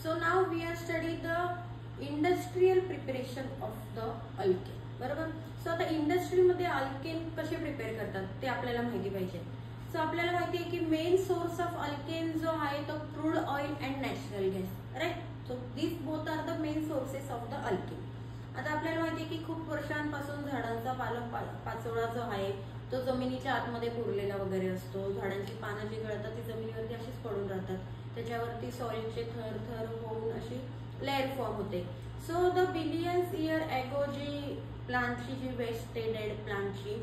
So now we are studying the industrial preparation of the alkane. बरोबर. So आता industry मध्ये alkane कसे prepare करतात ते आपल्याला माहिती पाहिजे. सो आपल्याला माहिती आहे की मेन सोर्स ऑफ अल्केन जो आहे तो crude oil and natural gas, right. So this both are the main sources of the alkane. आता आपल्याला माहिती आहे की खूप वर्षांपासून झाडांचा पाचोळा जो आहे तो जमिनीच्या आतमध्ये पुरलेला वगैरे असतो. झाडांची पानं जी गळतात ती जमिनीवरती अशीच पडून राहतात. त्याच्यावरती सॉइलचे थर थर होऊन अशी लेअर फॉर्म होते. So the billions year ago जी प्लांटची जी वेस्ट डेड प्लांटची,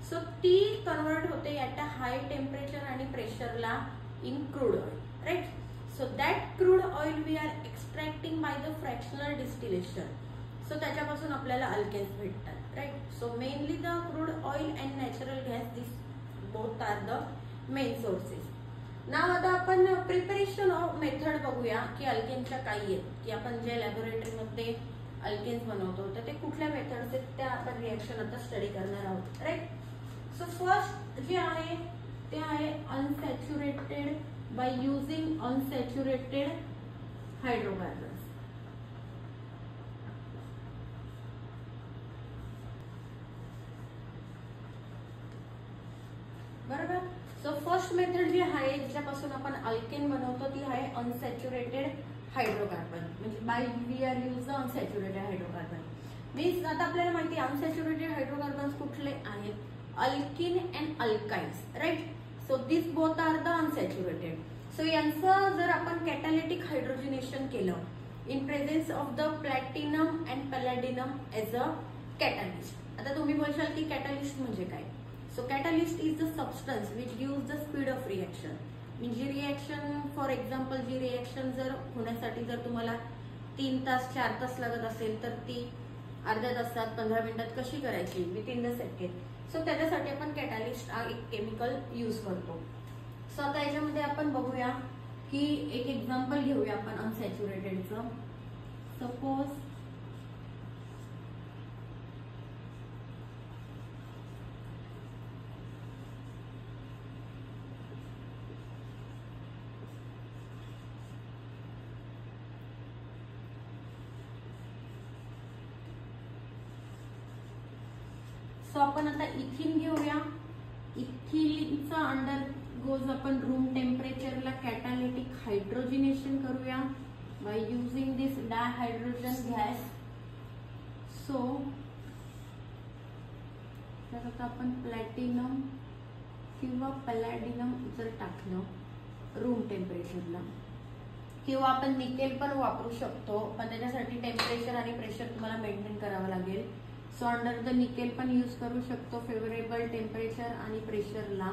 सो ती कन्वर्ट होते ॲट अ हाय टेम्परेचर आणि प्रेशरला in crude oil, right. So that crude oil we are extracting by the fractional distillation. So त्याच्यापासून आपल्याला अल्केन्स भेटतात, राईट. So mainly the crude oil and natural gas, this both are the main sources. Now आता आपण preparation of method बघूया की अल्केनच्या काय आहेत, की आपण जे लॅबोरेटरीमध्ये अल्केन्स बनवतो तर ते कुठल्या मेथड्स आहेत त्या आपण रिएक्शन आता स्टडी करणार आहोत, राईट. सो फर्स्ट जे आहे ते आहे unsaturated by using unsaturated hydrocarbons. बरोबर. सो फर्स्ट मेथड जी आहे ज्याच्यापासून आपण अल्केन बनवतो ती आहे अनसॅच्युरेटेड हायड्रोकार्बन, म्हणजे by we are use the unsaturated hydrocarbon. Means आता आपल्याला माहिती आहे अनसॅच्युरेटेड हायड्रोकार्बन्स कुठले आहेत, alkene and alkynes, right. So this both are the unsaturated. So यांचं जर आपण कॅटालिटिक हायड्रोजिनेशन केलं in presence of the platinum and palladium as a catalyst. आता तुम्ही बोलशाल की कॅटलिस्ट म्हणजे काय. So catalyst is the substance which gives the speed of reaction. म्हणजे रिएक्शन फॉर एक्झाम्पल जी रिएक्शन जर होण्यासाठी जर तुम्हाला 3 तास 4 तास लागत असेल तर ती अर्ध्या तासात 15 मिनिटात कशी करायची with in the second. So त्याच्यासाठी आपण कॅटलिस्ट हा एक केमिकल यूज करतो. सो आता याच्यामध्ये आपण बघूया की एक एक्झाम्पल घेऊया आपण अनसॅच्युरेटेडचं. सपोज सो आपण आता इथिन घेऊया. इथिनचा अंडर गोज आपण रूम टेम्परेचरला कॅटालिटिक हायड्रोजिनेशन करूया by using this dihydrogen gas. So तर आता आपण प्लॅटिनम किंवा पॅलॅडिनम जर टाकलं रूम टेम्परेचरला, किंवा आपण निकेल पण वापरू शकतो, पण त्याच्यासाठी टेम्परेचर आणि प्रेशर तुम्हाला मेंटेन करावं लागेल. सो अंडर द निकेल पण यूज करू शकतो फेवरेबल टेम्परेचर आणि प्रेशरला.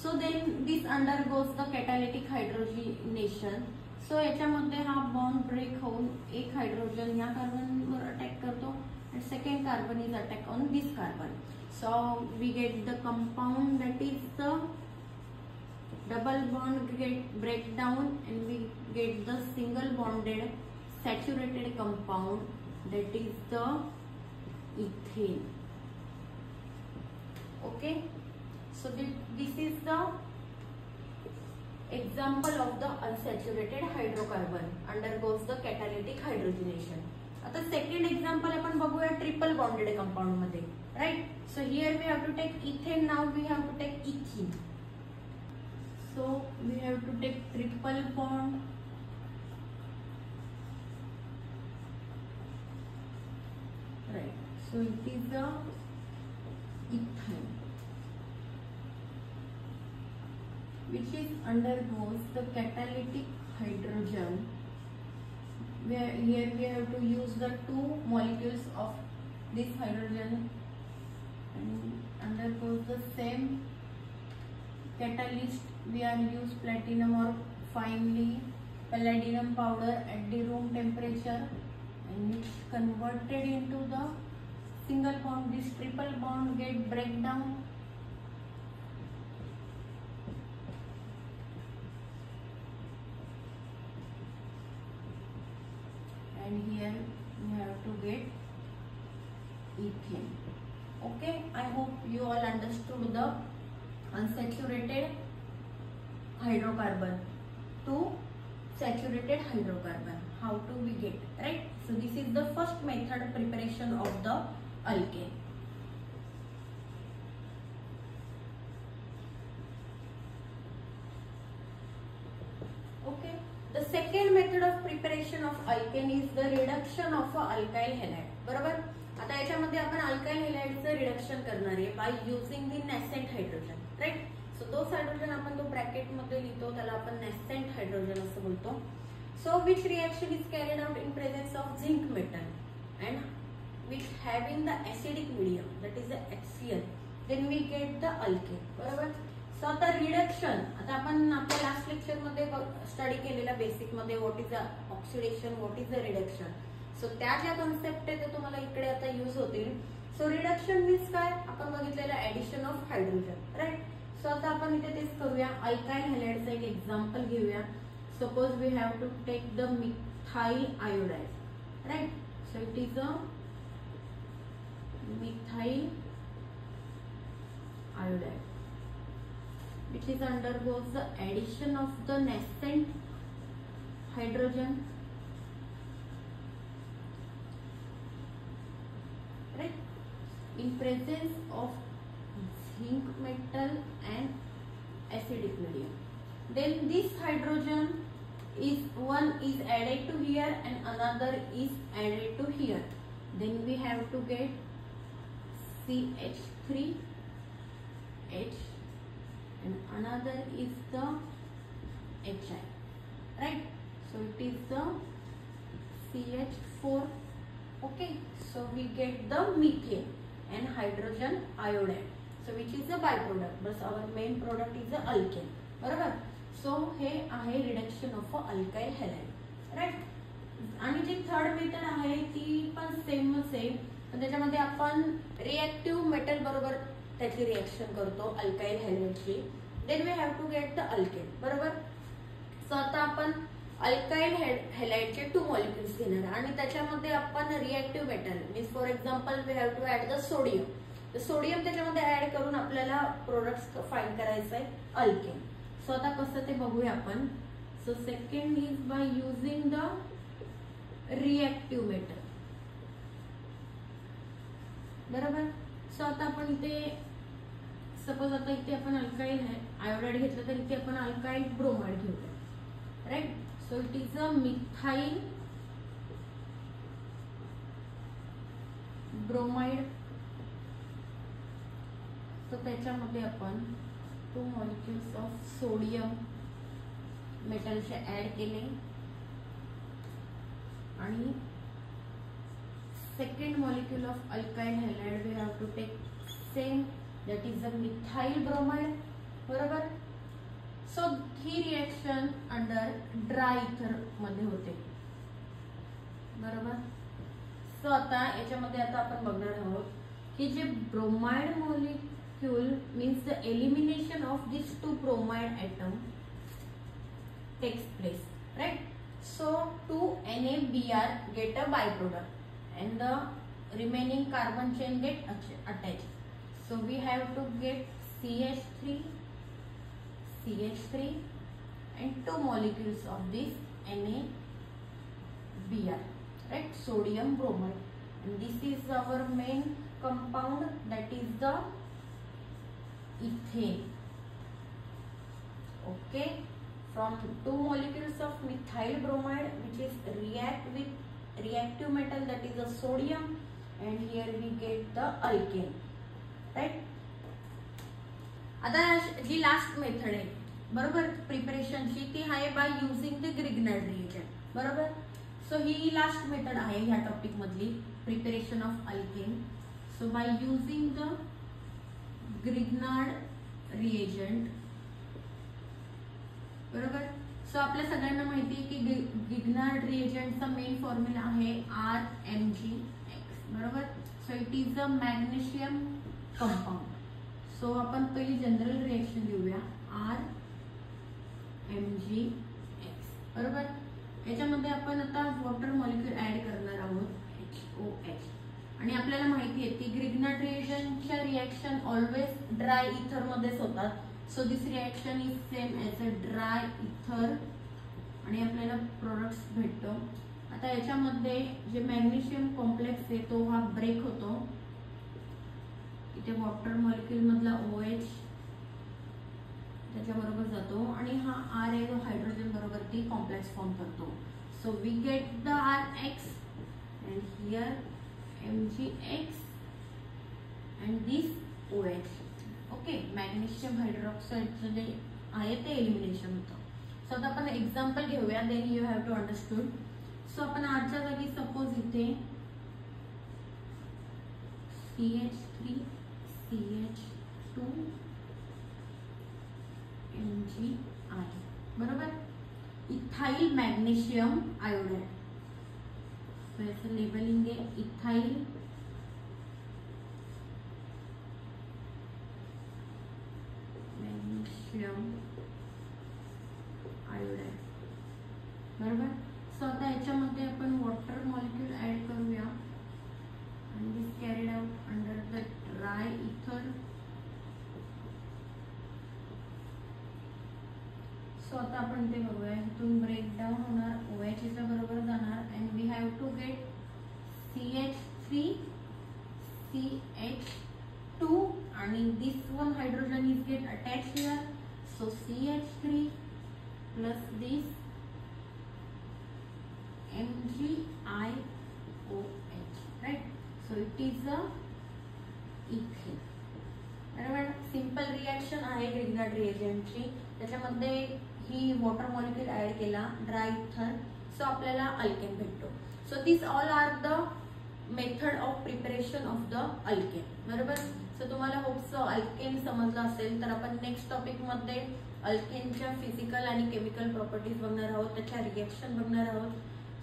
So then this undergoes the catalytic hydrogenation. So याच्यामध्ये हा बॉन्ड ब्रेक होऊन एक हायड्रोजन ह्या कार्बनवर अटॅक करतो and second carbon is attack on this carbon. So we get the compound that is the double bond get breakdown and we get the single bonded saturated compound that is the ethane. Okay, so this is the example of the unsaturated hydrocarbon undergoes the catalytic hydrogenation. आता second example आपण बघूया triple bonded compound मध्ये, right. So here we have to take ethane, now we have to take ethyne. So we have to take triple bond, right. So it is a ethane which is undergoes the catalytic hydrogen. Here we have to use the two molecules of this hydrogen and undergoes the same catalyst. We are use platinum or finely palladium powder at the room temperature and it's converted into the single bond. This triple bond get breakdown and here we have to get ethane. Okay, I hope you all understood the unsaturated hydrocarbon to saturated hydrocarbon. How to we get, right? So this is the first method preparation of the alkane. Okay. The second method of preparation of alkane is the reduction of a alkyl halide. बरोबर. आता याच्यामध्ये आपण alkyl हॅलाइडचं reduction करणार आहे by using the nascent hydrogen, right. So तोच hydrogen आपण तो bracket मध्ये लिहितो, त्याला आपण नॅसेंट हायड्रोजन असं बोलतो. So which reaction is carried out in presence of zinc metal and which having the acidic medium that is the HCl, then we get the alkane. बरोबर. सो आता रिडक्शन, आता आपण आपल्या लास्ट लेक्चर मध्ये study केलेल्या basic मध्ये what is the oxidation, what is the reduction. So त्या ज्या कॉन्सेप्ट आहे ते तुम्हाला इकडे आता यूज होतील. सो रिडक्शन मीन्स काय, आपण बघितलेलं addition of hydrogen, right. So आता आपण इथे तेच करूया. अल्काइल हॅलाइडचं एक एक्झाम्पल घेऊया. Suppose we have to take the methyl iodide, right. So it is a methyl iodide which is undergoes the addition of the nascent hydrogen, right, in presence of zinc metal and acidic medium. Then this hydrogen is one is added to here and another is added to here. Then we have to get CH3H and another is the HI, right. So it is the CH4. Okay, so we get the methane and hydrogen iodide, so which is a byproduct, but our main product is the alkane. बरोबर. So हे आहे reduction of alkyl halide, right. आणि जी third method आहे ती पण सेमच आहे, पण त्याच्यामध्ये आपण रिएक्टिव्ह मेटल बरोबर त्याची रिएक्शन करतो अल्काइल हॅलाइडची. Then we have to get the alkane. बरोबर. सो आता आपण अल्काइल हॅलाइडचे 2 मॉलिक्युल्स घेणार आणि त्याच्यामध्ये आपण reactive metal means for example we have to add the sodium. तर सोडियम त्याच्यामध्ये ऍड करून आपल्याला प्रोडक्ट्स फाइंड करायचं आहे अल्केन. सो आता कसं ते बघूया आपण. So second is by using the reactive metal. बरोबर. सो आता आपण इथे सपोज आता इथे आपण अल्काइल आयोडाइड घेतलं तर इथे आपण अल्काइल ब्रोमाइड घेऊया, right. So it is a methyl bromide. तर त्याच्यामध्ये आपण 2 मॉलिक्युल्स ऑफ सोडियम मेटलचे ऍड केले आणि second molecule of alkyl halide we have to take same, that is the methyl bromide. बरोबर. सो ही रिएक्शन अंडर ड्राय इथर मध्ये होते. बरोबर. सो आता याच्यामध्ये आता आपण बघणार आहोत की जे bromide molecule means the elimination of this 2 bromide atom takes place, right. So 2 NaBr get a byproduct and the remaining carbon chain get attached. So we have to get CH3 and 2 molecules of this NaBr, right, sodium bromide, and this is our main compound, that is the ethane. Okay, from 2 molecules of methyl bromide which is react with reactive metal that is the sodium, and here we get the alkane, right. आता जी last method आहे बरोबर प्रिपरेशनची ती आहे by using the Grignard reagent. बरोबर. So ही last method आहे ह्या टॉपिक मधली preparation of alkane. So by using the Grignard reagent. बरोबर. सो आपल्या सगळ्यांना माहिती आहे की ग्रिग्नार्ड रिएजंटचा मेन फॉर्म्युला आहे RMgX. बरोबर. So it is a magnesium compound. So आपण पहिली जनरल रिएक्शन घेऊया RMgX. बरोबर. याच्यामध्ये आपण आता वॉटर मॉलिक्यूल ऍड करणार आहोत HOH. आणि आपल्याला माहिती आहे की ग्रिग्नार्ड रिएजंटच्या रिएक्शन ऑलवेज ड्राय इथर मध्येच होतात. So this reaction is same as a dry इथर आणि आपल्याला प्रोडक्ट्स भेटतो. आता याच्यामध्ये जे मॅग्नेशियम कॉम्प्लेक्स आहे तो हा ब्रेक होतो. इथे वॉटर मॉलिक्यूल मधला OH त्याच्याबरोबर जातो आणि हा R आहे तो हायड्रोजन बरोबर ती कॉम्प्लेक्स फॉर्म करतो. So we get the RH and here MgX and this OH. Okay, magnesium हायड्रॉक्साईडचं जे आहे ते एलिमिनेशन होतं. सो आता आपण एक्झाम्पल घेऊया, then you have to understood. So आपण आजच्या जागी सपोज इथे CH3 CH2 Mgi बरोबर, इथाइल मॅग्नेशियम आयोडाइड. तो ऐसे लेबलिंग है इथाइल मॅग्नेशियम आयोडाइड बरोबर. सो आता याच्यामध्ये आपण वॉटर मॉलिक्यूल ऍड करूया आणि this carried out under the dry ether. So आता आपण ते बघूया, इथून ब्रेकडाऊन होणार, OH च्या बरोबर जाणार and we have to get CH3 CH2 आणि this one hydrogen is get attached here. So CH3 plus this MgIOH, right. So it is a ethane. बरोबर, सिंपल रिॲक्शन आहे ग्रिग्नार्ड रिएजंटची. त्याच्यामध्ये ही वॉटर मॉलिक्यूल ऍड केला, dry ether, so आपल्याला alkane भेटतो. So this all are the method of preparation of the alkane. बरोबर. So तुम्हाला होप्स अल्केन समजलं असेल. तर आपण नेक्स्ट टॉपिक मध्ये अल्केनच्या फिजिकल आणि केमिकल प्रॉपर्टीज बघणार आहोत, त्याच्या रिएक्शन बघणार आहोत.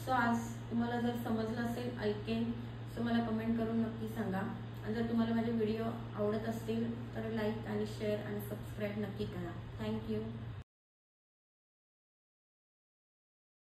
सो आज तुम्हाला जर समजलं असेल अल्केन, सो मला कमेंट करून नक्की सांगा. आणि जर तुम्हाला माझे व्हिडिओ आवडत असतील तर लाईक आणि शेअर आणि सबस्क्राईब नक्की करा. थँक्यू.